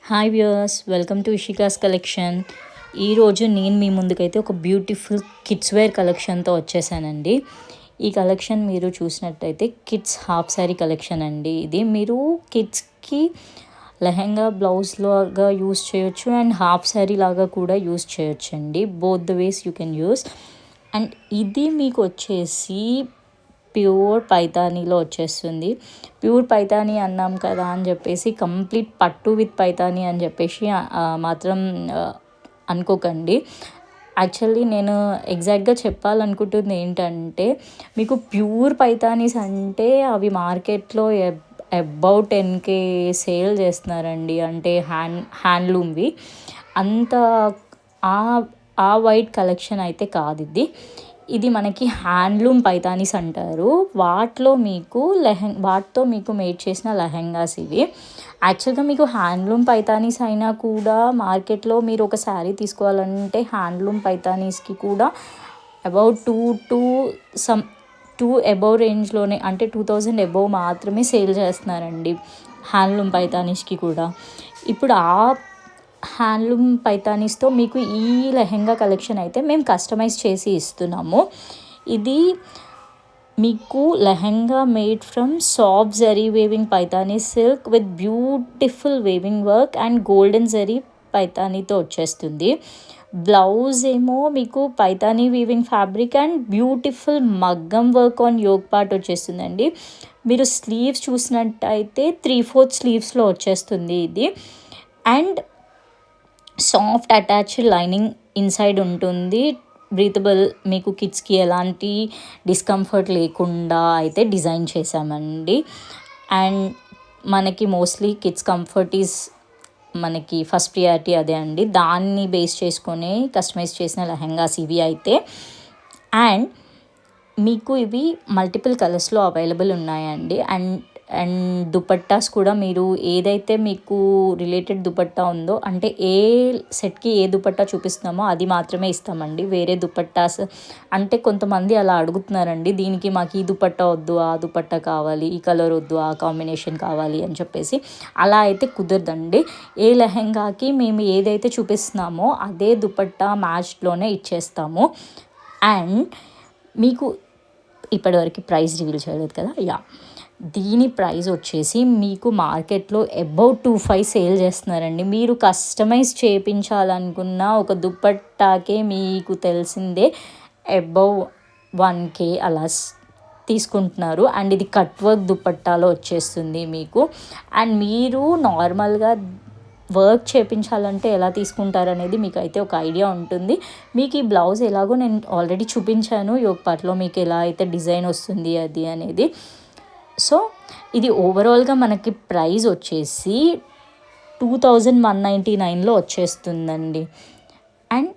Hi viewers, welcome to Ishika's collection. ఈరోజు నేను మీ ముందుకైతే ఒక బ్యూటిఫుల్ కిడ్స్ వేర్ కలెక్షన్తో వచ్చేసానండి. ఈ కలెక్షన్ మీరు చూసినట్టయితే కిడ్స్ హాఫ్ శారీ కలెక్షన్ అండి. ఇది మీరు కిడ్స్కి లెహెంగా బ్లౌజ్ లాగా యూస్ చేయొచ్చు అండ్ హాఫ్ శారీ లాగా కూడా యూస్ చేయొచ్చు అండి. Both the ways you can use. And ఇది మీకు వచ్చేసి ప్యూర్ పైతానీలో వచ్చేస్తుంది. ప్యూర్ పైతానీ అన్నాం కదా అని చెప్పేసి కంప్లీట్ పట్టు విత్ పైతానీ అని చెప్పేసి మాత్రం అనుకోకండి. యాక్చువల్లీ నేను ఎగ్జాక్ట్గా చెప్పాలనుకుంటుంది ఏంటంటే, మీకు ప్యూర్ పైతానీస్ అంటే అవి మార్కెట్లో అబౌట్ 10K సేల్ చేస్తున్నారండి. అంటే హ్యాండ్లూమ్వి అంత ఆ ఆ వైట్ కలెక్షన్ అయితే కాదు ఇది. ఇది మనకి హ్యాండ్లూమ్ పైతానీస్ అంటారు. వాటితో మీకు మేడ్ చేసిన లెహెంగాస్ ఇవి. యాక్చువల్గా మీకు హ్యాండ్లూమ్ పైతానీస్ అయినా కూడా మార్కెట్లో మీరు ఒక శారీ తీసుకోవాలంటే హ్యాండ్లూమ్ పైతానీస్కి కూడా అబౌట్ టూ అబౌవ్ రేంజ్లోనే, అంటే 2000 అబౌవ్ మాత్రమే సేల్ చేస్తున్నారండి హ్యాండ్లూమ్ పైతానీస్కి కూడా. ఇప్పుడు ఆ హ్యాండ్లూమ్ పైతానీస్తో మీకు ఈ లెహెంగా కలెక్షన్ అయితే మేము కస్టమైజ్ చేసి ఇస్తున్నాము. ఇది మీకు lehenga made from soft zari weaving Paithani silk with beautiful weaving work and golden zari పైతానీతో వచ్చేస్తుంది. బ్లౌజ్ ఏమో మీకు Paithani weaving fabric and beautiful మగ్గం వర్క్ ఆన్ యోక్ పార్ట్ వచ్చేస్తుందండి. మీరు స్లీవ్స్ చూసినట్టయితే 3/4 స్లీవ్స్లో వచ్చేస్తుంది ఇది. And soft attached lining inside ఉంటుంది. బ్రీతబుల్, మీకు కిడ్స్కి ఎలాంటి డిస్కంఫర్ట్ లేకుండా అయితే డిజైన్ చేసామండి. అండ్ మనకి మోస్ట్లీ కిడ్స్ కంఫర్ట్ ఈజ్ మనకి ఫస్ట్ ప్రియారిటీ అదే అండి. దాన్ని బేస్ చేసుకొని కస్టమైజ్ చేసిన లెహెంగాస్ ఇవి అయితే. అండ్ మీకు ఇవి మల్టిపుల్ కలర్స్లో అవైలబుల్ ఉన్నాయండి. అండ్ దుపట్టాస్ కూడా మీరు ఏదైతే మీకు రిలేటెడ్ దుపట్టా ఉందో, అంటే ఏ సెట్కి ఏ దుపట్టా చూపిస్తున్నామో అది మాత్రమే ఇస్తామండి. వేరే దుపట్టాస్ అంటే కొంతమంది అలా అడుగుతున్నారండి, దీనికి మాకు ఈ దుపట్టా వద్దు, ఆ దుపట్టా కావాలి, ఈ కలర్ వద్దు, ఆ కాంబినేషన్ కావాలి అని చెప్పేసి. అలా అయితే కుదరదండి. ఏ లెహెంగాకి మేము ఏదైతే చూపిస్తున్నామో అదే దుపట్టా మ్యాచ్లోనే ఇచ్చేస్తాము. అండ్ మీకు ఇప్పటివరకు ప్రైస్ రివీల్ చేయలేదు కదా, దీని ప్రైస్ వచ్చేసి మీకు మార్కెట్లో అబౌట్ 2,500 సేల్ చేస్తున్నారండి. మీరు కస్టమైజ్ చేయించాలనుకున్న ఒక దుపట్టాకే మీకు తెలిసిందే అబౌవ్ 1K అలా తీసుకుంటున్నారు. అండ్ ఇది కట్ వర్క్ దుపట్టాలో వచ్చేస్తుంది మీకు. అండ్ మీరు నార్మల్గా వర్క్ చేయించాలంటే ఎలా తీసుకుంటారనేది మీకు అయితే ఒక ఐడియా ఉంటుంది. మీకు ఈ బ్లౌజ్ ఎలాగో నేను ఆల్రెడీ చూపించాను యోక్ పార్ట్లో మీకు ఎలా అయితే డిజైన్ వస్తుంది అది అనేది. సో ఇది ఓవరాల్గా మనకి ప్రైస్ వచ్చేసి 2199లో వచ్చేస్తుందండి. అండ్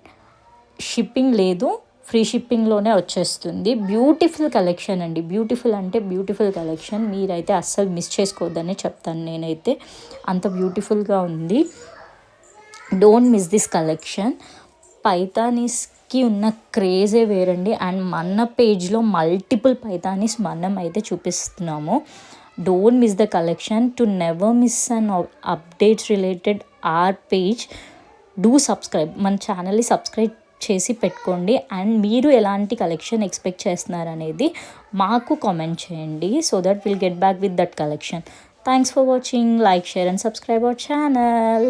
షిప్పింగ్ లేదు, ఫ్రీ షిప్పింగ్లోనే వచ్చేస్తుంది. బ్యూటిఫుల్ కలెక్షన్ అండి. బ్యూటిఫుల్ అంటే బ్యూటిఫుల్ కలెక్షన్. మీరైతే అస్సలు మిస్ చేసుకోవద్దని చెప్తాను నేనైతే. అంత బ్యూటిఫుల్గా ఉంది. Don't miss this collection. పైతానీస్కి ఉన్న క్రేజే వేరండి. అండ్ మన పేజ్లో మల్టిపుల్ పైతానీస్ మనం అయితే చూపిస్తున్నాము. Don't miss the collection. To never miss an updates related are page, do subscribe. మన ఛానల్ని సబ్స్క్రైబ్ చేసి పెట్టుకోండి. అండ్ మీరు ఎలాంటి కలెక్షన్ ఎక్స్పెక్ట్ చేస్తున్నారనేది మాకు కామెంట్ చేయండి, so that will get back with that collection. Thanks for watching. Like, share and subscribe our channel.